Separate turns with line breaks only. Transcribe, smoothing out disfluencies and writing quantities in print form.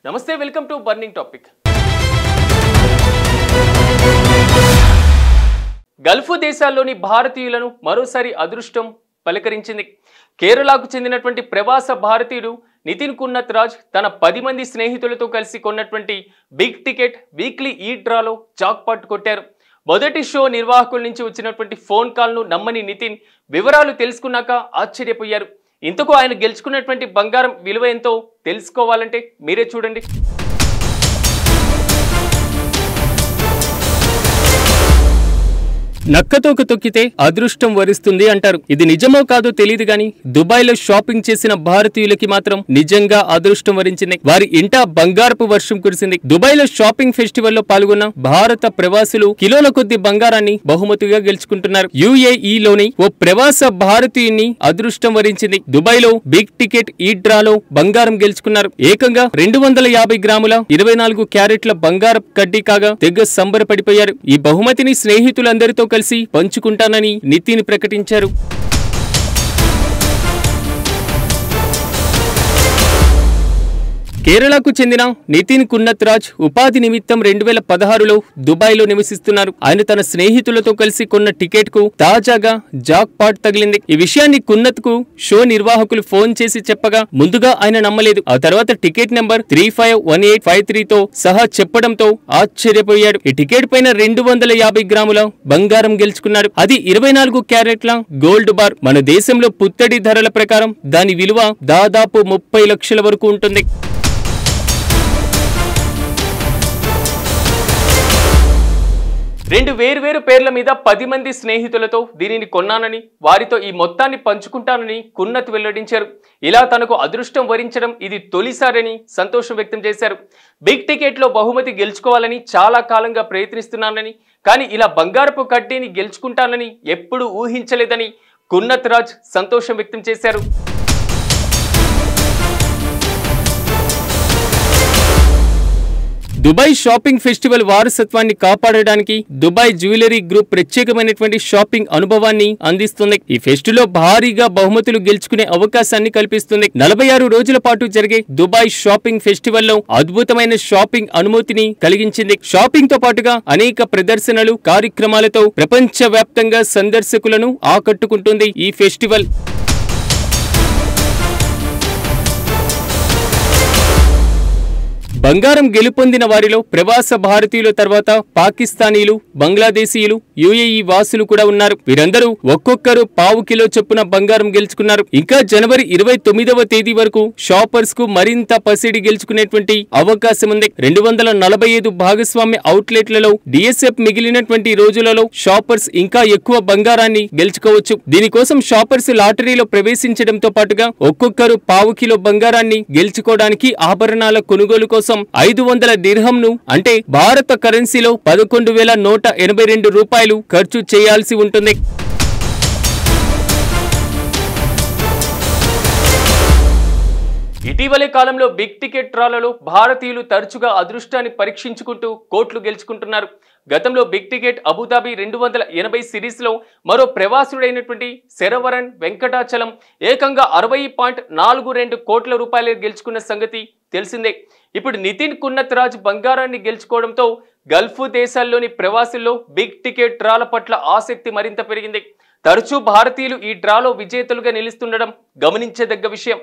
నమస్తే welcome to burning topic. Gulf దేశాల్లోని భారతీయులను మరోసారి అదృష్టం పలకరించింది. కేరళకు చెందినటువంటి ప్రవాస భారతీయుడు నితిన్ కున్నత్ రాజ్ తన 10 మంది స్నేహితులతో కలిసి కొన్నటువంటి బిగ్ టికెట్ వీక్లీ ఈ డ్రాలో జాక్పాట్ కొట్టారు. మొదటి షో నిర్వాహకుల నుంచి వచ్చినటువంటి ఫోన్ కాల్ను నమ్మని నితిన్ వివరాలు తెలుసుకున్నాక ఆశ్చర్యపోయారు. ఇంతకు ఆయన గెలుచుకున్నటువంటి బంగారం విలువ ఎంతో తెలుసుకోవాలంటే మీరే చూడండి. నక్కతోక తొక్కితే అదృష్టం వరిస్తుంది అంటారు. ఇది నిజమో కాదో తెలియదు గాని దుబాయ్లో షాపింగ్ చేసిన భారతీయులకి మాత్రం నిజంగా అదృష్టం వరించింది. వారి ఇంట బంగారపు వర్షం కురిసింది. దుబాయ్లో షాపింగ్ ఫెస్టివల్ లో పాల్గొన్న భారత ప్రవాసులు కిలోల కొద్ది బంగారాన్ని బహుమతిగా గెలుచుకుంటున్నారు. UAEలోని ఓ ప్రవాస భారతీయుని అదృష్టం వరించింది. దుబాయ్లో బిగ్ టికెట్ ఈ డ్రాలో బంగారం గెలుచుకున్నారు. ఏకంగా 250 గ్రాముల 24 క్యారెట్ల బంగారపు కడ్డీ కాగా తెగ సంబరపడిపోయారు. ఈ బహుమతిని స్నేహితులందరితో కలిసి పంచుకుంటానని నితిన్ ప్రకటించారు. కేరళకు చెందిన నితిన్ కున్నత్ రాజ్ ఉపాధి నిమిత్తం 2016లో దుబాయ్లో నివసిస్తున్నారు. ఆయన తన స్నేహితులతో కలిసి కొన్న టికెట్ కు తాజాగా జాక్ పాట్ తగిలింది. ఈ విషయాన్ని కున్నత్ కు షో నిర్వాహకులు ఫోన్ చేసి చెప్పగా ముందుగా ఆయన నమ్మలేదు. ఆ తర్వాత టికెట్ నెంబర్ 351853తో సహా చెప్పడంతో ఆశ్చర్యపోయాడు. ఈ టికెట్ పైన 250 గ్రాముల బంగారం గెలుచుకున్నాడు. అది 24 క్యారెట్ల గోల్డ్ బార్. మన దేశంలో పుత్తడి ధరల ప్రకారం దాని విలువ దాదాపు 30 లక్షల వరకు ఉంటుంది. రెండు వేర్వేరు పేర్ల మీద 10 మంది స్నేహితులతో దీనిని కొన్నానని, వారితో ఈ మొత్తాన్ని పంచుకుంటానని కున్నత్ వెల్లడించారు. ఇలా తనకు అదృష్టం వరించడం ఇది తొలిసారని సంతోషం వ్యక్తం చేశారు. బిగ్ టికెట్లో బహుమతి గెలుచుకోవాలని చాలా కాలంగా ప్రయత్నిస్తున్నానని, కానీ ఇలా బంగారపు కడ్డీని గెలుచుకుంటానని ఎప్పుడూ ఊహించలేదని కున్నత్ రాజ్ సంతోషం వ్యక్తం చేశారు. దుబాయ్ షాపింగ్ ఫెస్టివల్ వారసత్వాన్ని కాపాడడానికి దుబాయ్ జ్యువెలరీ గ్రూప్ ప్రత్యేకమైనటువంటి షాపింగ్ అనుభవాన్ని అందిస్తుంది. ఈ ఫెస్టివల్లో భారీగా బహుమతులు గెలుచుకునే అవకాశాన్ని కల్పిస్తుంది. 46 రోజుల పాటు జరిగే దుబాయ్ షాపింగ్ ఫెస్టివల్లో అద్భుతమైన షాపింగ్ అనుమతిని కలిగించింది. షాపింగ్ తో పాటుగా అనేక ప్రదర్శనలు, కార్యక్రమాలతో ప్రపంచ వ్యాప్తంగా సందర్శకులను ఆకట్టుకుంటుంది ఈ ఫెస్టివల్. బంగారం గెలుపొందిన వారిలో ప్రవాస భారతీయుల తర్వాత పాకిస్తానీలు, బంగ్లాదేశీయులు, UAE వాసులు కూడా ఉన్నారు. వీరందరూ ఒక్కొక్కరు పావు కిలో చొప్పున బంగారం గెలుచుకున్నారు. ఇంకా జనవరి 29వ తేదీ వరకు షాపర్స్ కు మరింత పసిడి గెలుచుకునేటువంటి అవకాశం ఉంది. 245 భాగస్వామ్య అవుట్లెట్లలో DSF మిగిలినటువంటి రోజులలో షాపర్స్ ఇంకా ఎక్కువ బంగారాన్ని గెలుచుకోవచ్చు. దీనికోసం షాపర్స్ లాటరీలో ప్రవేశించడంతో పాటుగా ఒక్కొక్కరు పావు కిలో బంగారాన్ని గెలుచుకోవడానికి ఆభరణాల కొనుగోలు కోసం 500 దిర్హంను అంటే భారత కరెన్సీలో 11,182 రూపాయలు ఖర్చు చేయాల్సి ఉంటుంది. ఇటీవలే కాలంలో బిగ్ టికెట్ డ్రాలలో భారతీయులు తరచుగా అదృష్టాన్ని పరీక్షించుకుంటూ కోట్లు గెలుచుకుంటున్నారు. గతంలో బిగ్ టికెట్ అబుదాబి 280 సిరీస్లో మరో ప్రవాసుడైనటువంటి శరవరన్ వెంకటాచలం ఏకంగా 60.42 కోట్ల రూపాయలు గెలుచుకున్న సంగతి తెలిసిందే. ఇప్పుడు నితిన్ కున్నత్ రాజ్ బంగారాన్ని గెలుచుకోవడంతో గల్ఫ్ దేశాల్లోని ప్రవాసుల్లో బిగ్ టికెట్ డ్రాల పట్ల ఆసక్తి మరింత పెరిగింది. తరచూ భారతీయులు ఈ డ్రాలో విజేతలుగా నిలుస్తుండడం గమనించదగ్గ విషయం.